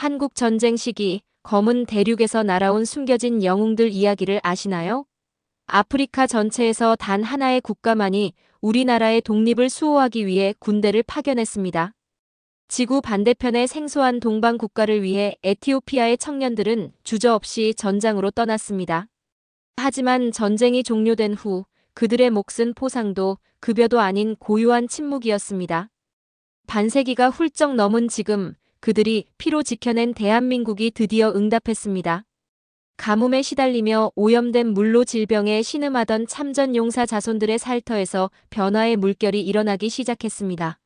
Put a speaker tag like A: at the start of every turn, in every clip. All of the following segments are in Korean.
A: 한국 전쟁 시기 검은 대륙에서 날아온 숨겨진 영웅들 이야기를 아시나요? 아프리카 전체에서 단 하나의 국가만이 우리나라의 독립을 수호하기 위해 군대를 파견했습니다. 지구 반대편의 생소한 동방 국가를 위해 에티오피아의 청년들은 주저없이 전장으로 떠났습니다. 하지만 전쟁이 종료된 후 그들의 몫은 포상도 급여도 아닌 고유한 침묵이었습니다. 반세기가 훌쩍 넘은 지금 그들이 피로 지켜낸 대한민국이 드디어 응답했습니다. 가뭄에 시달리며 오염된 물로 질병에 신음하던 참전 용사 자손들의 살터에서 변화의 물결이 일어나기 시작했습니다.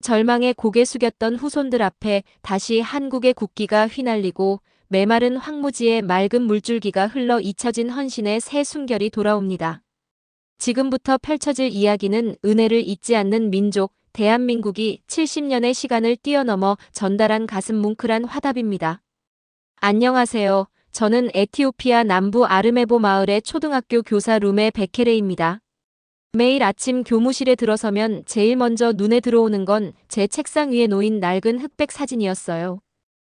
A: 절망에 고개 숙였던 후손들 앞에 다시 한국의 국기가 휘날리고 메마른 황무지에 맑은 물줄기가 흘러 잊혀진 헌신의 새 숨결이 돌아옵니다. 지금부터 펼쳐질 이야기는 은혜를 잊지 않는 민족, 대한민국이 70년의 시간을 뛰어넘어 전달한 가슴 뭉클한 화답입니다. 안녕하세요. 저는 에티오피아 남부 아르메보 마을의 초등학교 교사 루메 베케레입니다. 매일 아침 교무실에 들어서면 제일 먼저 눈에 들어오는 건 제 책상 위에 놓인 낡은 흑백 사진이었어요.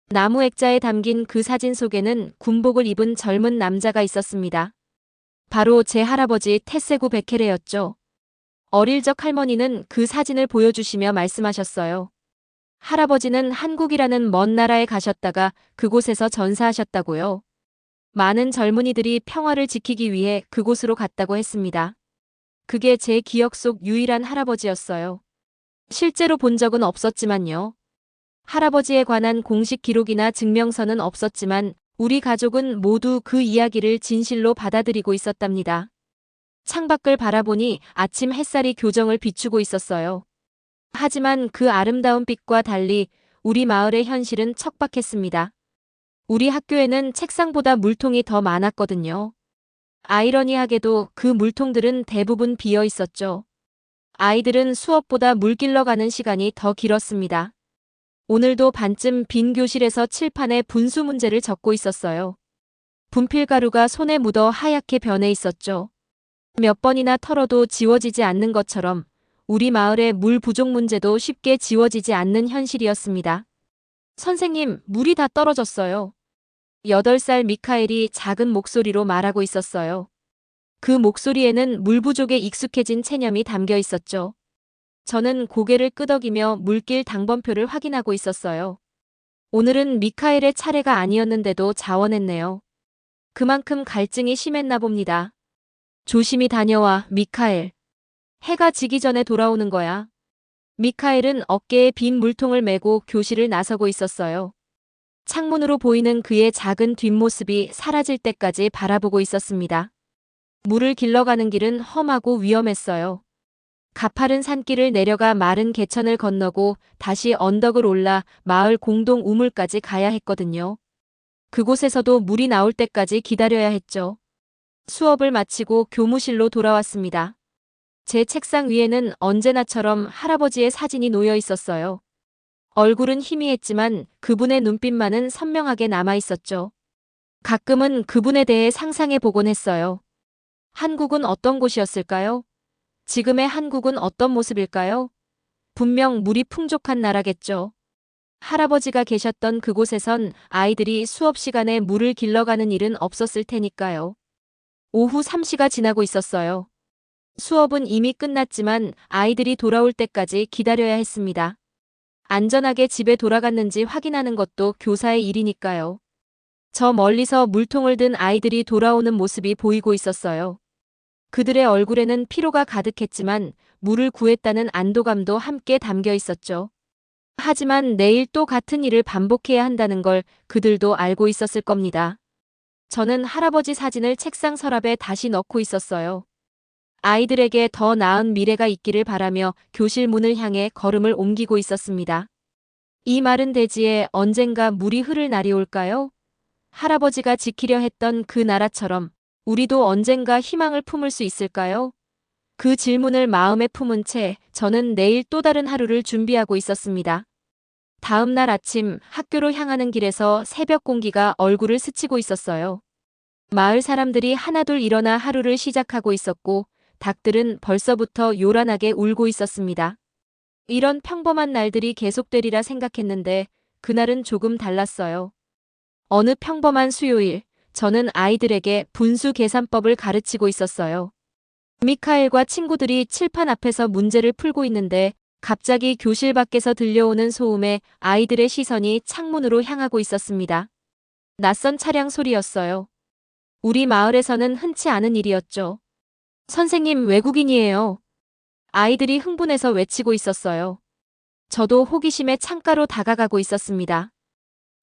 A: 나무 액자에 담긴 그 사진 속에는 군복을 입은 젊은 남자가 있었습니다. 바로 제 할아버지 테세구 베케레였죠. 어릴 적 할머니는 그 사진을 보여주시며 말씀하셨어요. 할아버지는 한국이라는 먼 나라에 가셨다가 그곳에서 전사하셨다고요. 많은 젊은이들이 평화를 지키기 위해 그곳으로 갔다고 했습니다. 그게 제 기억 속 유일한 할아버지였어요. 실제로 본 적은 없었지만요. 할아버지에 관한 공식 기록이나 증명서는 없었지만 우리 가족은 모두 그 이야기를 진실로 받아들이고 있었답니다. 창밖을 바라보니 아침 햇살이 교정을 비추고 있었어요. 하지만 그 아름다운 빛과 달리 우리 마을의 현실은 척박했습니다. 우리 학교에는 책상보다 물통이 더 많았거든요. 아이러니하게도 그 물통들은 대부분 비어 있었죠. 아이들은 수업보다 물 길러 가는 시간이 더 길었습니다. 오늘도 반쯤 빈 교실에서 칠판에 분수 문제를 적고 있었어요. 분필가루가 손에 묻어 하얗게 변해 있었죠. 몇 번이나 털어도 지워지지 않는 것처럼 우리 마을의 물 부족 문제도 쉽게 지워지지 않는 현실이었습니다. 선생님, 물이 다 떨어졌어요. 8살 미카엘이 작은 목소리로 말하고 있었어요. 그 목소리에는 물 부족에 익숙해진 체념이 담겨 있었죠. 저는 고개를 끄덕이며 물길 당번표를 확인하고 있었어요. 오늘은 미카엘의 차례가 아니었는데도 자원했네요. 그만큼 갈증이 심했나 봅니다. 조심히 다녀와, 미카엘. 해가 지기 전에 돌아오는 거야. 미카엘은 어깨에 빈 물통을 메고 교실을 나서고 있었어요. 창문으로 보이는 그의 작은 뒷모습이 사라질 때까지 바라보고 있었습니다. 물을 길러가는 길은 험하고 위험했어요. 가파른 산길을 내려가 마른 개천을 건너고 다시 언덕을 올라 마을 공동 우물까지 가야 했거든요. 그곳에서도 물이 나올 때까지 기다려야 했죠. 수업을 마치고 교무실로 돌아왔습니다. 제 책상 위에는 언제나처럼 할아버지의 사진이 놓여 있었어요. 얼굴은 희미했지만 그분의 눈빛만은 선명하게 남아 있었죠. 가끔은 그분에 대해 상상해 보곤 했어요. 한국은 어떤 곳이었을까요? 지금의 한국은 어떤 모습일까요? 분명 물이 풍족한 나라겠죠. 할아버지가 계셨던 그곳에선 아이들이 수업 시간에 물을 길러가는 일은 없었을 테니까요. 오후 3시가 지나고 있었어요. 수업은 이미 끝났지만 아이들이 돌아올 때까지 기다려야 했습니다. 안전하게 집에 돌아갔는지 확인하는 것도 교사의 일이니까요. 저 멀리서 물통을 든 아이들이 돌아오는 모습이 보이고 있었어요. 그들의 얼굴에는 피로가 가득했지만 물을 구했다는 안도감도 함께 담겨 있었죠. 하지만 내일 또 같은 일을 반복해야 한다는 걸 그들도 알고 있었을 겁니다. 저는 할아버지 사진을 책상 서랍에 다시 넣고 있었어요. 아이들에게 더 나은 미래가 있기를 바라며 교실 문을 향해 걸음을 옮기고 있었습니다. 이 마른 대지에 언젠가 물이 흐를 날이 올까요? 할아버지가 지키려 했던 그 나라처럼 우리도 언젠가 희망을 품을 수 있을까요? 그 질문을 마음에 품은 채 저는 내일 또 다른 하루를 준비하고 있었습니다. 다음 날 아침 학교로 향하는 길에서 새벽 공기가 얼굴을 스치고 있었어요. 마을 사람들이 하나둘 일어나 하루를 시작하고 있었고 닭들은 벌써부터 요란하게 울고 있었습니다. 이런 평범한 날들이 계속되리라 생각했는데 그날은 조금 달랐어요. 어느 평범한 수요일, 저는 아이들에게 분수 계산법을 가르치고 있었어요. 미카엘과 친구들이 칠판 앞에서 문제를 풀고 있는데 갑자기 교실 밖에서 들려오는 소음에 아이들의 시선이 창문으로 향하고 있었습니다. 낯선 차량 소리였어요. 우리 마을에서는 흔치 않은 일이었죠. 선생님, 외국인이에요. 아이들이 흥분해서 외치고 있었어요. 저도 호기심에 창가로 다가가고 있었습니다.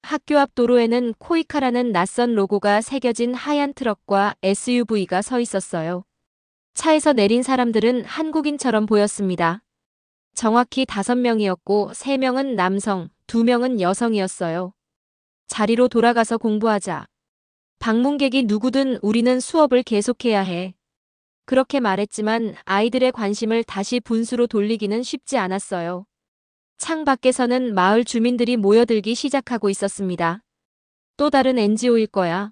A: 학교 앞 도로에는 코이카라는 낯선 로고가 새겨진 하얀 트럭과 SUV가 서 있었어요. 차에서 내린 사람들은 한국인처럼 보였습니다. 정확히 5명이었고 3명은 남성, 2명은 여성이었어요. 자리로 돌아가서 공부하자. 방문객이 누구든 우리는 수업을 계속해야 해. 그렇게 말했지만 아이들의 관심을 다시 분수로 돌리기는 쉽지 않았어요. 창 밖에서는 마을 주민들이 모여들기 시작하고 있었습니다. 또 다른 NGO일 거야.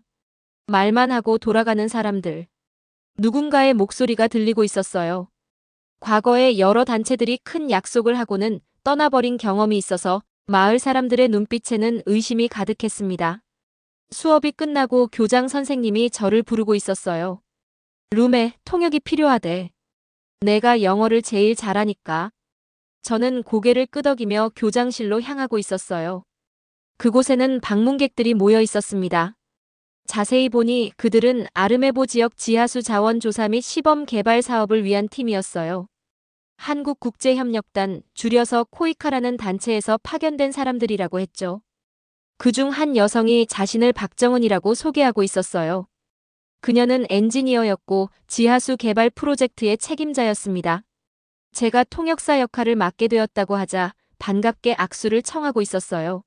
A: 말만 하고 돌아가는 사람들. 누군가의 목소리가 들리고 있었어요. 과거에 여러 단체들이 큰 약속을 하고는 떠나버린 경험이 있어서 마을 사람들의 눈빛에는 의심이 가득했습니다. 수업이 끝나고 교장 선생님이 저를 부르고 있었어요. 룸에 통역이 필요하대. 내가 영어를 제일 잘하니까. 저는 고개를 끄덕이며 교장실로 향하고 있었어요. 그곳에는 방문객들이 모여 있었습니다. 자세히 보니 그들은 아르메보 지역 지하수 자원 조사 및 시범 개발 사업을 위한 팀이었어요. 한국국제협력단, 줄여서 코이카라는 단체에서 파견된 사람들이라고 했죠. 그중 한 여성이 자신을 박정은이라고 소개하고 있었어요. 그녀는 엔지니어였고 지하수 개발 프로젝트의 책임자였습니다. 제가 통역사 역할을 맡게 되었다고 하자 반갑게 악수를 청하고 있었어요.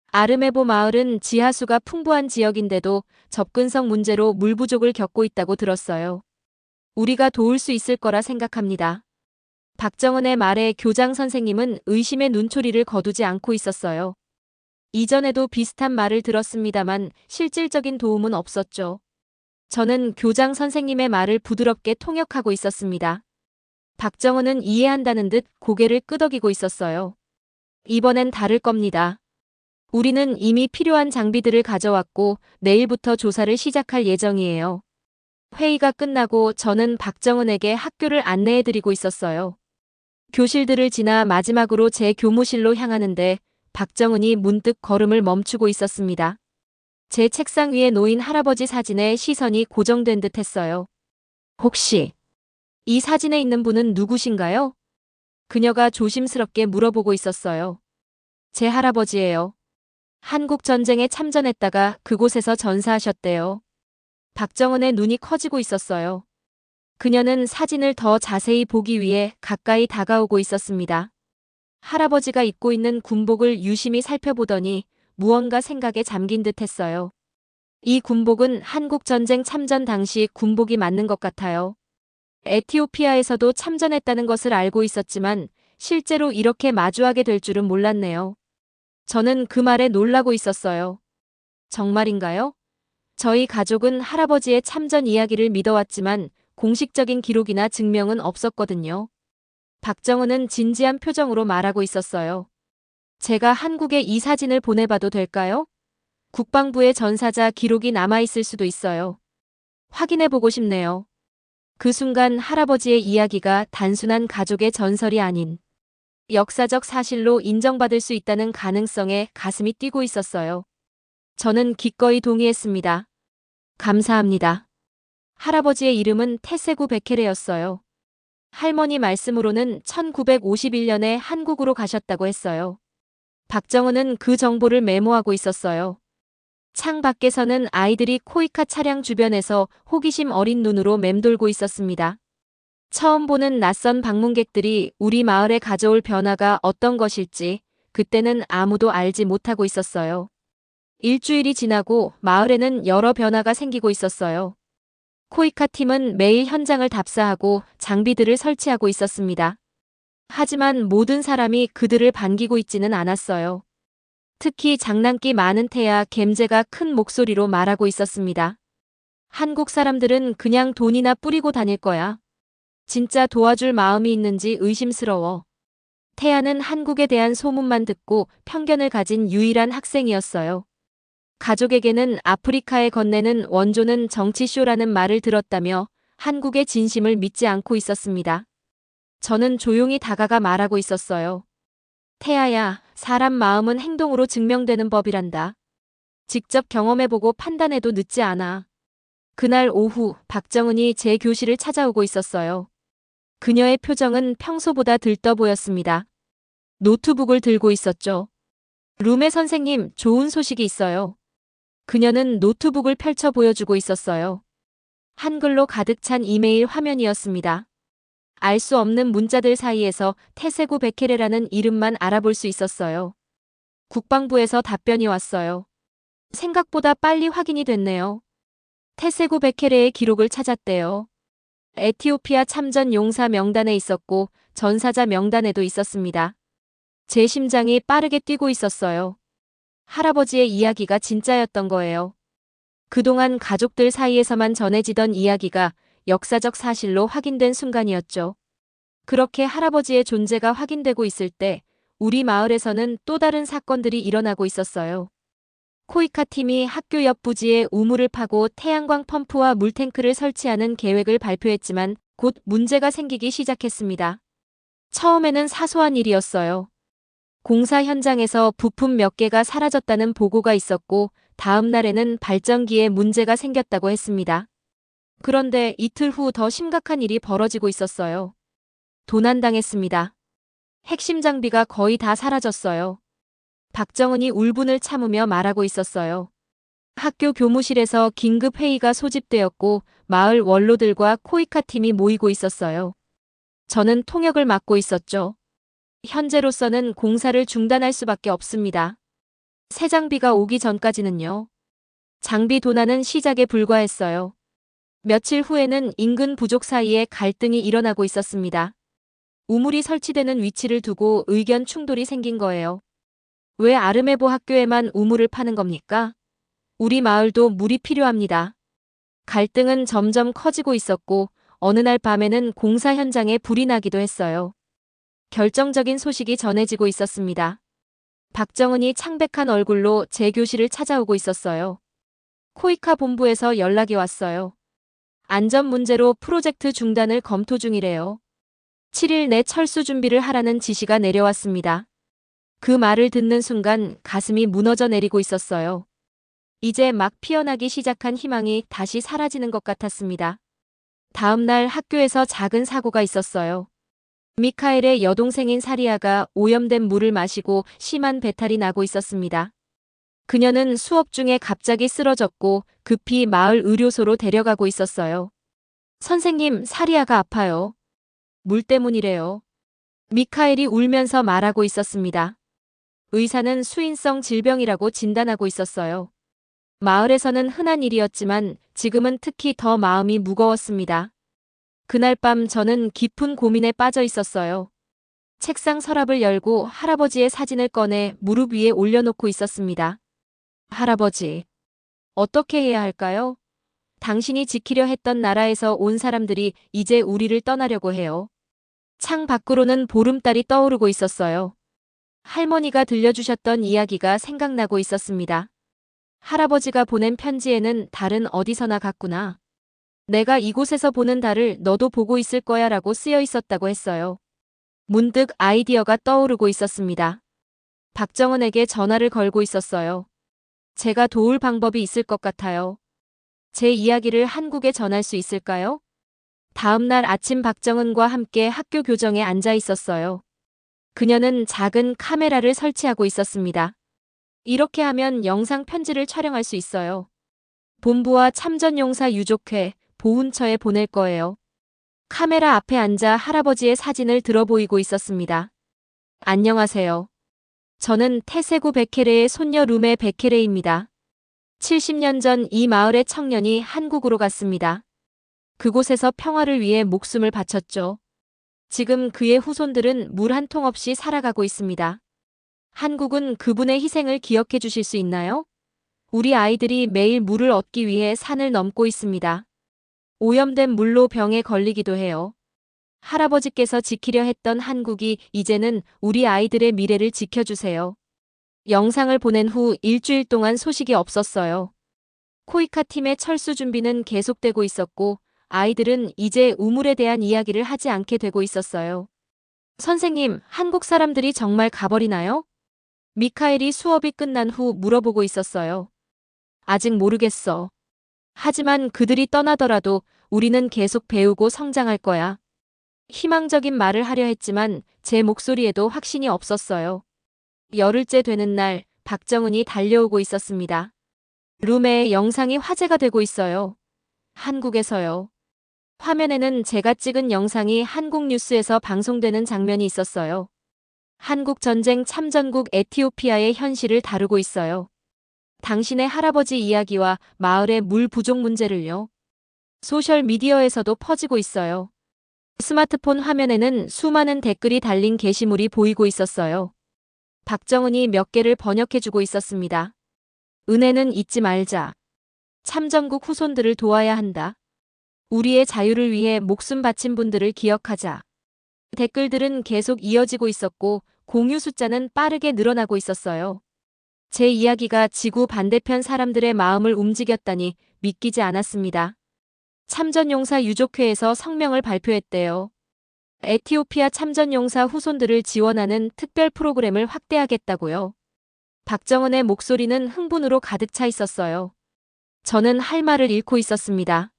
A: 아르메보 마을은 지하수가 풍부한 지역인데도 접근성 문제로 물 부족을 겪고 있다고 들었어요. 우리가 도울 수 있을 거라 생각합니다. 박정은의 말에 교장 선생님은 의심의 눈초리를 거두지 않고 있었어요. 이전에도 비슷한 말을 들었습니다만 실질적인 도움은 없었죠. 저는 교장 선생님의 말을 부드럽게 통역하고 있었습니다. 박정은은 이해한다는 듯 고개를 끄덕이고 있었어요. 이번엔 다를 겁니다. 우리는 이미 필요한 장비들을 가져왔고 내일부터 조사를 시작할 예정이에요. 회의가 끝나고 저는 박정은에게 학교를 안내해드리고 있었어요. 교실들을 지나 마지막으로 제 교무실로 향하는데 박정은이 문득 걸음을 멈추고 있었습니다. 제 책상 위에 놓인 할아버지 사진에 시선이 고정된 듯 했어요. 혹시 이 사진에 있는 분은 누구신가요? 그녀가 조심스럽게 물어보고 있었어요. 제 할아버지예요. 한국전쟁에 참전했다가 그곳에서 전사하셨대요. 박정은의 눈이 커지고 있었어요. 그녀는 사진을 더 자세히 보기 위해 가까이 다가오고 있었습니다. 할아버지가 입고 있는 군복을 유심히 살펴보더니 무언가 생각에 잠긴 듯 했어요. 이 군복은 한국전쟁 참전 당시 군복이 맞는 것 같아요. 에티오피아에서도 참전했다는 것을 알고 있었지만 실제로 이렇게 마주하게 될 줄은 몰랐네요. 저는 그 말에 놀라고 있었어요. 정말인가요? 저희 가족은 할아버지의 참전 이야기를 믿어왔지만 공식적인 기록이나 증명은 없었거든요. 박정은은 진지한 표정으로 말하고 있었어요. 제가 한국에 이 사진을 보내봐도 될까요? 국방부의 전사자 기록이 남아있을 수도 있어요. 확인해보고 싶네요. 그 순간 할아버지의 이야기가 단순한 가족의 전설이 아닌 역사적 사실로 인정받을 수 있다는 가능성에 가슴이 뛰고 있었어요. 저는 기꺼이 동의했습니다. 감사합니다. 할아버지의 이름은 테세구 베케레였어요. 할머니 말씀으로는 1951년에 한국으로 가셨다고 했어요. 박정은은 그 정보를 메모하고 있었어요. 창 밖에서는 아이들이 코이카 차량 주변에서 호기심 어린 눈으로 맴돌고 있었습니다. 처음 보는 낯선 방문객들이 우리 마을에 가져올 변화가 어떤 것일지 그때는 아무도 알지 못하고 있었어요. 일주일이 지나고 마을에는 여러 변화가 생기고 있었어요. 코이카 팀은 매일 현장을 답사하고 장비들을 설치하고 있었습니다. 하지만 모든 사람이 그들을 반기고 있지는 않았어요. 특히 장난기 많은 태야 겜제가 큰 목소리로 말하고 있었습니다. 한국 사람들은 그냥 돈이나 뿌리고 다닐 거야. 진짜 도와줄 마음이 있는지 의심스러워. 태아는 한국에 대한 소문만 듣고 편견을 가진 유일한 학생이었어요. 가족에게는 아프리카에 건네는 원조는 정치쇼라는 말을 들었다며 한국의 진심을 믿지 않고 있었습니다. 저는 조용히 다가가 말하고 있었어요. 태아야, 사람 마음은 행동으로 증명되는 법이란다. 직접 경험해보고 판단해도 늦지 않아. 그날 오후 박정은이 제 교실을 찾아오고 있었어요. 그녀의 표정은 평소보다 들떠 보였습니다. 노트북을 들고 있었죠. 룸의 선생님, 좋은 소식이 있어요. 그녀는 노트북을 펼쳐 보여주고 있었어요. 한글로 가득 찬 이메일 화면이었습니다. 알 수 없는 문자들 사이에서 태세고 베케레라는 이름만 알아볼 수 있었어요. 국방부에서 답변이 왔어요. 생각보다 빨리 확인이 됐네요. 태세고 베케레의 기록을 찾았대요. 에티오피아 참전 용사 명단에 있었고 전사자 명단에도 있었습니다. 제 심장이 빠르게 뛰고 있었어요. 할아버지의 이야기가 진짜였던 거예요. 그동안 가족들 사이에서만 전해지던 이야기가 역사적 사실로 확인된 순간이었죠. 그렇게 할아버지의 존재가 확인되고 있을 때 우리 마을에서는 또 다른 사건들이 일어나고 있었어요. 코이카 팀이 학교 옆 부지에 우물을 파고 태양광 펌프와 물탱크를 설치하는 계획을 발표했지만 곧 문제가 생기기 시작했습니다. 처음에는 사소한 일이었어요. 공사 현장에서 부품 몇 개가 사라졌다는 보고가 있었고 다음 날에는 발전기에 문제가 생겼다고 했습니다. 그런데 이틀 후 더 심각한 일이 벌어지고 있었어요. 도난당했습니다. 핵심 장비가 거의 다 사라졌어요. 박정은이 울분을 참으며 말하고 있었어요. 학교 교무실에서 긴급 회의가 소집되었고 마을 원로들과 코이카 팀이 모이고 있었어요. 저는 통역을 맡고 있었죠. 현재로서는 공사를 중단할 수밖에 없습니다. 새 장비가 오기 전까지는요. 장비 도난은 시작에 불과했어요. 며칠 후에는 인근 부족 사이에 갈등이 일어나고 있었습니다. 우물이 설치되는 위치를 두고 의견 충돌이 생긴 거예요. 왜 아르메보 학교에만 우물을 파는 겁니까? 우리 마을도 물이 필요합니다. 갈등은 점점 커지고 있었고 어느 날 밤에는 공사 현장에 불이 나기도 했어요. 결정적인 소식이 전해지고 있었습니다. 박정은이 창백한 얼굴로 제 교실을 찾아오고 있었어요. 코이카 본부에서 연락이 왔어요. 안전 문제로 프로젝트 중단을 검토 중이래요. 7일 내 철수 준비를 하라는 지시가 내려왔습니다. 그 말을 듣는 순간 가슴이 무너져 내리고 있었어요. 이제 막 피어나기 시작한 희망이 다시 사라지는 것 같았습니다. 다음 날 학교에서 작은 사고가 있었어요. 미카엘의 여동생인 사리아가 오염된 물을 마시고 심한 배탈이 나고 있었습니다. 그녀는 수업 중에 갑자기 쓰러졌고 급히 마을 의료소로 데려가고 있었어요. 선생님, 사리아가 아파요. 물 때문이래요. 미카엘이 울면서 말하고 있었습니다. 의사는 수인성 질병이라고 진단하고 있었어요. 마을에서는 흔한 일이었지만 지금은 특히 더 마음이 무거웠습니다. 그날 밤 저는 깊은 고민에 빠져 있었어요. 책상 서랍을 열고 할아버지의 사진을 꺼내 무릎 위에 올려놓고 있었습니다. 할아버지, 어떻게 해야 할까요? 당신이 지키려 했던 나라에서 온 사람들이 이제 우리를 떠나려고 해요. 창 밖으로는 보름달이 떠오르고 있었어요. 할머니가 들려주셨던 이야기가 생각나고 있었습니다. 할아버지가 보낸 편지에는 달은 어디서나 같구나. 내가 이곳에서 보는 달을 너도 보고 있을 거야 라고 쓰여 있었다고 했어요. 문득 아이디어가 떠오르고 있었습니다. 박정은에게 전화를 걸고 있었어요. 제가 도울 방법이 있을 것 같아요. 제 이야기를 한국에 전할 수 있을까요? 다음 날 아침 박정은과 함께 학교 교정에 앉아 있었어요. 그녀는 작은 카메라를 설치하고 있었습니다. 이렇게 하면 영상 편지를 촬영할 수 있어요. 본부와 참전용사 유족회, 보훈처에 보낼 거예요. 카메라 앞에 앉아 할아버지의 사진을 들어 보이고 있었습니다. 안녕하세요. 저는 태세구 베케레의 손녀 룸의 베케레입니다. 70년 전 이 마을의 청년이 한국으로 갔습니다. 그곳에서 평화를 위해 목숨을 바쳤죠. 지금 그의 후손들은 물 한 통 없이 살아가고 있습니다. 한국은 그분의 희생을 기억해 주실 수 있나요? 우리 아이들이 매일 물을 얻기 위해 산을 넘고 있습니다. 오염된 물로 병에 걸리기도 해요. 할아버지께서 지키려 했던 한국이 이제는 우리 아이들의 미래를 지켜주세요. 영상을 보낸 후 일주일 동안 소식이 없었어요. 코이카 팀의 철수 준비는 계속되고 있었고 아이들은 이제 우물에 대한 이야기를 하지 않게 되고 있었어요. 선생님, 한국 사람들이 정말 가버리나요? 미카엘이 수업이 끝난 후 물어보고 있었어요. 아직 모르겠어. 하지만 그들이 떠나더라도 우리는 계속 배우고 성장할 거야. 희망적인 말을 하려 했지만 제 목소리에도 확신이 없었어요. 열흘째 되는 날, 박정은이 달려오고 있었습니다. 룸에 영상이 화제가 되고 있어요. 한국에서요. 화면에는 제가 찍은 영상이 한국 뉴스에서 방송되는 장면이 있었어요. 한국 전쟁 참전국 에티오피아의 현실을 다루고 있어요. 당신의 할아버지 이야기와 마을의 물 부족 문제를요. 소셜미디어에서도 퍼지고 있어요. 스마트폰 화면에는 수많은 댓글이 달린 게시물이 보이고 있었어요. 박정은이 몇 개를 번역해주고 있었습니다. 은혜는 잊지 말자. 참전국 후손들을 도와야 한다. 우리의 자유를 위해 목숨 바친 분들을 기억하자. 댓글들은 계속 이어지고 있었고 공유 숫자는 빠르게 늘어나고 있었어요. 제 이야기가 지구 반대편 사람들의 마음을 움직였다니 믿기지 않았습니다. 참전용사 유족회에서 성명을 발표했대요. 에티오피아 참전용사 후손들을 지원하는 특별 프로그램을 확대하겠다고요. 박정은의 목소리는 흥분으로 가득 차 있었어요. 저는 할 말을 잃고 있었습니다.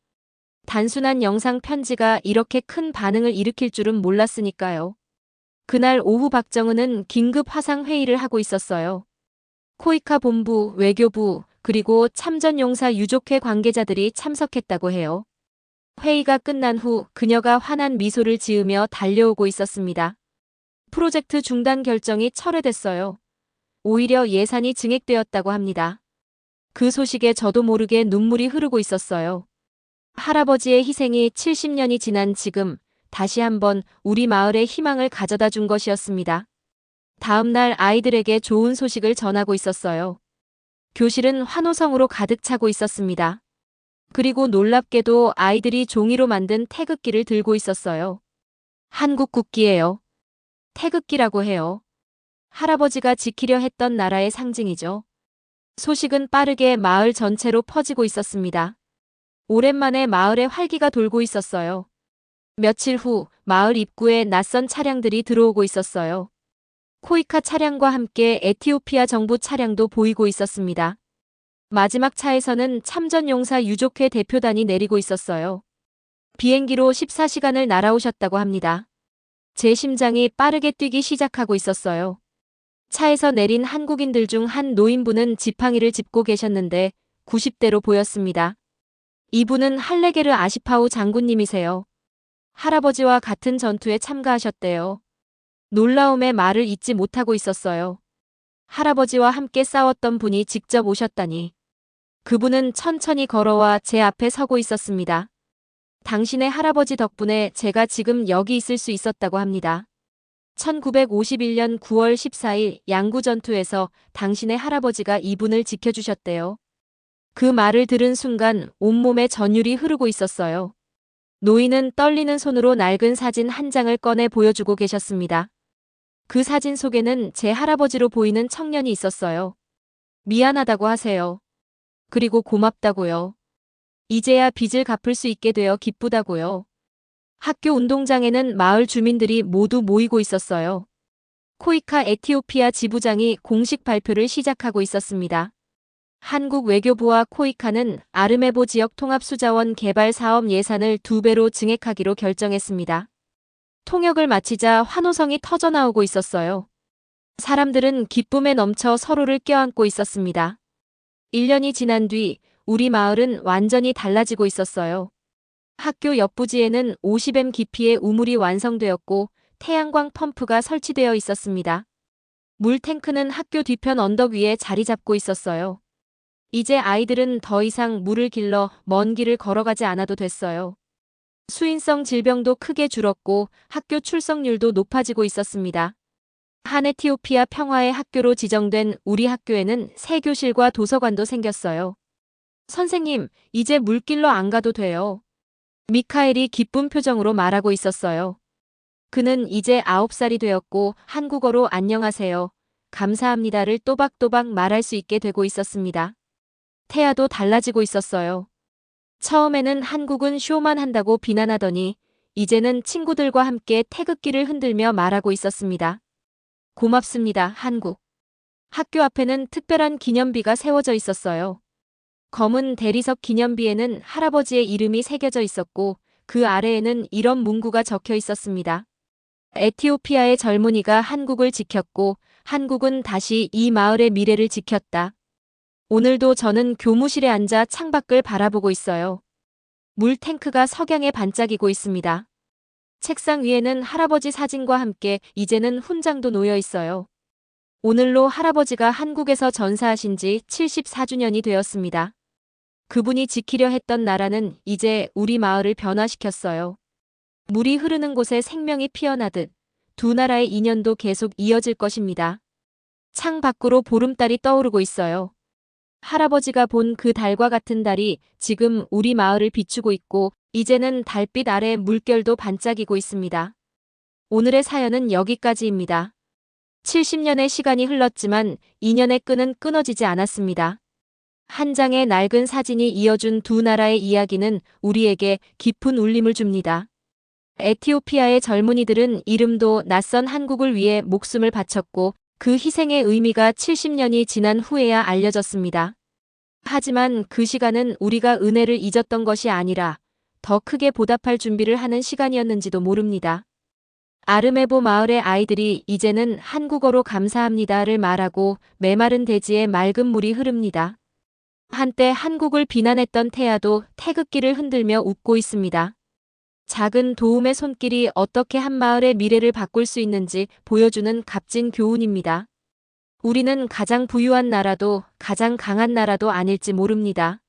A: 단순한 영상 편지가 이렇게 큰 반응을 일으킬 줄은 몰랐으니까요. 그날 오후 박정은은 긴급 화상 회의를 하고 있었어요. 코이카 본부, 외교부, 그리고 참전용사 유족회 관계자들이 참석했다고 해요. 회의가 끝난 후 그녀가 환한 미소를 지으며 달려오고 있었습니다. 프로젝트 중단 결정이 철회됐어요. 오히려 예산이 증액되었다고 합니다. 그 소식에 저도 모르게 눈물이 흐르고 있었어요. 할아버지의 희생이 70년이 지난 지금 다시 한번 우리 마을에 희망을 가져다 준 것이었습니다. 다음 날 아이들에게 좋은 소식을 전하고 있었어요. 교실은 환호성으로 가득 차고 있었습니다. 그리고 놀랍게도 아이들이 종이로 만든 태극기를 들고 있었어요. 한국 국기예요. 태극기라고 해요. 할아버지가 지키려 했던 나라의 상징이죠. 소식은 빠르게 마을 전체로 퍼지고 있었습니다. 오랜만에 마을에 활기가 돌고 있었어요. 며칠 후 마을 입구에 낯선 차량들이 들어오고 있었어요. 코이카 차량과 함께 에티오피아 정부 차량도 보이고 있었습니다. 마지막 차에서는 참전용사 유족회 대표단이 내리고 있었어요. 비행기로 14시간을 날아오셨다고 합니다. 제 심장이 빠르게 뛰기 시작하고 있었어요. 차에서 내린 한국인들 중 한 노인분은 지팡이를 짚고 계셨는데 90대로 보였습니다. 이분은 할레게르 아시파우 장군님이세요. 할아버지와 같은 전투에 참가하셨대요. 놀라움에 말을 잇지 못하고 있었어요. 할아버지와 함께 싸웠던 분이 직접 오셨다니. 그분은 천천히 걸어와 제 앞에 서고 있었습니다. 당신의 할아버지 덕분에 제가 지금 여기 있을 수 있었다고 합니다. 1951년 9월 14일 양구 전투에서 당신의 할아버지가 이분을 지켜주셨대요. 그 말을 들은 순간 온몸에 전율이 흐르고 있었어요. 노인은 떨리는 손으로 낡은 사진 한 장을 꺼내 보여주고 계셨습니다. 그 사진 속에는 제 할아버지로 보이는 청년이 있었어요. 미안하다고 하세요. 그리고 고맙다고요. 이제야 빚을 갚을 수 있게 되어 기쁘다고요. 학교 운동장에는 마을 주민들이 모두 모이고 있었어요. 코이카 에티오피아 지부장이 공식 발표를 시작하고 있었습니다. 한국 외교부와 코이카는 아르메보 지역 통합수자원 개발 사업 예산을 2배로 증액하기로 결정했습니다. 통역을 마치자 환호성이 터져나오고 있었어요. 사람들은 기쁨에 넘쳐 서로를 껴안고 있었습니다. 1년이 지난 뒤 우리 마을은 완전히 달라지고 있었어요. 학교 옆 부지에는 50m 깊이의 우물이 완성되었고 태양광 펌프가 설치되어 있었습니다. 물 탱크는 학교 뒤편 언덕 위에 자리 잡고 있었어요. 이제 아이들은 더 이상 물을 길러 먼 길을 걸어가지 않아도 됐어요. 수인성 질병도 크게 줄었고 학교 출석률도 높아지고 있었습니다. 한 에티오피아 평화의 학교로 지정된 우리 학교에는 새 교실과 도서관도 생겼어요. 선생님, 이제 물길로 안 가도 돼요. 미카엘이 기쁜 표정으로 말하고 있었어요. 그는 이제 9살이 되었고 한국어로 안녕하세요, 감사합니다를 또박또박 말할 수 있게 되고 있었습니다. 태아도 달라지고 있었어요. 처음에는 한국은 쇼만 한다고 비난하더니 이제는 친구들과 함께 태극기를 흔들며 말하고 있었습니다. 고맙습니다, 한국. 학교 앞에는 특별한 기념비가 세워져 있었어요. 검은 대리석 기념비에는 할아버지의 이름이 새겨져 있었고 그 아래에는 이런 문구가 적혀 있었습니다. 에티오피아의 젊은이가 한국을 지켰고 한국은 다시 이 마을의 미래를 지켰다. 오늘도 저는 교무실에 앉아 창밖을 바라보고 있어요. 물 탱크가 석양에 반짝이고 있습니다. 책상 위에는 할아버지 사진과 함께 이제는 훈장도 놓여 있어요. 오늘로 할아버지가 한국에서 전사하신 지 74주년이 되었습니다. 그분이 지키려 했던 나라는 이제 우리 마을을 변화시켰어요. 물이 흐르는 곳에 생명이 피어나듯 두 나라의 인연도 계속 이어질 것입니다. 창 밖으로 보름달이 떠오르고 있어요. 할아버지가 본 그 달과 같은 달이 지금 우리 마을을 비추고 있고 이제는 달빛 아래 물결도 반짝이고 있습니다. 오늘의 사연은 여기까지입니다. 70년의 시간이 흘렀지만 인연의 끈은 끊어지지 않았습니다. 한 장의 낡은 사진이 이어준 두 나라의 이야기는 우리에게 깊은 울림을 줍니다. 에티오피아의 젊은이들은 이름도 낯선 한국을 위해 목숨을 바쳤고 그 희생의 의미가 70년이 지난 후에야 알려졌습니다. 하지만 그 시간은 우리가 은혜를 잊었던 것이 아니라 더 크게 보답할 준비를 하는 시간이었는지도 모릅니다. 아르메보 마을의 아이들이 이제는 한국어로 감사합니다를 말하고 메마른 대지에 맑은 물이 흐릅니다. 한때 한국을 비난했던 태아도 태극기를 흔들며 웃고 있습니다. 작은 도움의 손길이 어떻게 한 마을의 미래를 바꿀 수 있는지 보여주는 값진 교훈입니다. 우리는 가장 부유한 나라도 가장 강한 나라도 아닐지 모릅니다.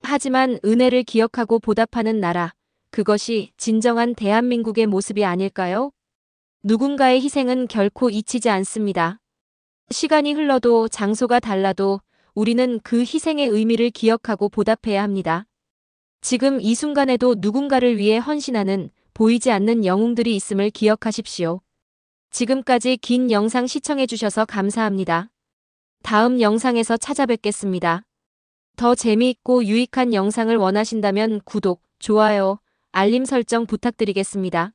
A: 하지만 은혜를 기억하고 보답하는 나라, 그것이 진정한 대한민국의 모습이 아닐까요? 누군가의 희생은 결코 잊히지 않습니다. 시간이 흘러도 장소가 달라도 우리는 그 희생의 의미를 기억하고 보답해야 합니다. 지금 이 순간에도 누군가를 위해 헌신하는 보이지 않는 영웅들이 있음을 기억하십시오. 지금까지 긴 영상 시청해주셔서 감사합니다. 다음 영상에서 찾아뵙겠습니다. 더 재미있고 유익한 영상을 원하신다면 구독, 좋아요, 알림 설정 부탁드리겠습니다.